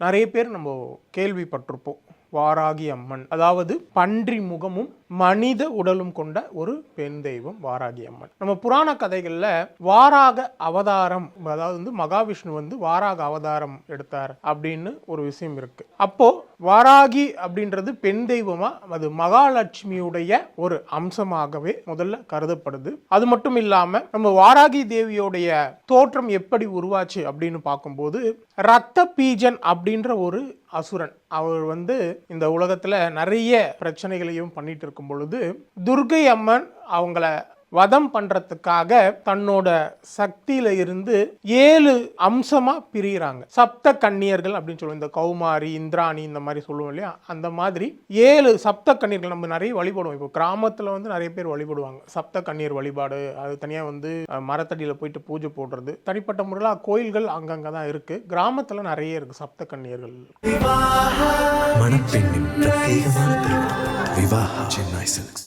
நிறைய பேர் நம்ம கேள்விப்பட்டிருப்போம். வாராகி அம்மன், அதாவது பன்றி முகமும் மனித உடலும் கொண்ட ஒரு பெண் தெய்வம் வாராகி அம்மன். நம்ம புராண கதைகள்ல வாராக அவதாரம், அதாவது மகாவிஷ்ணு வாராக அவதாரம் எடுத்தார் அப்படின்னு ஒரு விஷயம் இருக்கு. அப்போ வாராகி அப்படின்றது பெண் தெய்வமா, அது மகாலட்சுமியுடைய ஒரு அம்சமாகவே முதல்ல கருதப்படுது. அது மட்டும் இல்லாம நம்ம வாராகி தேவியோடைய தோற்றம் எப்படி உருவாச்சு அப்படின்னு பார்க்கும்போது, ரத்த பீஜன் அப்படின்ற ஒரு அசுரன், அவர் இந்த உலகத்துல நிறைய பிரச்சனைகளையும் பண்ணிட்டு இருக்கும் பொழுது, துர்கை அம்மன் அவங்கள வதம் பண்றதுக்காக தன்னோட சக்தியில இருந்து 7 அம்சமா பிரிகிறாங்க. சப்த கன்னியர்கள் அப்படின்னு சொல்லுவோம். இந்த கௌமாரி, இந்திராணி இந்த மாதிரி சொல்லுவோம் இல்லையா, அந்த மாதிரி 7 சப்த கன்னியர்கள் நம்ம நிறைய வழிபடுவோம். இப்போ கிராமத்துல நிறைய பேர் வழிபடுவாங்க. சப்த கன்னியர் வழிபாடு, அது தனியா மரத்தடியில போயிட்டு பூஜை போடுறது, தனிப்பட்ட முறையில் கோயில்கள் அங்கங்க தான் இருக்கு. கிராமத்துல நிறைய இருக்கு சப்த கன்னியர்கள். மணப்பெண்ணின் பிரத்யேகமான திருமணம் விவாஹா சென்னை சில்க்ஸ்.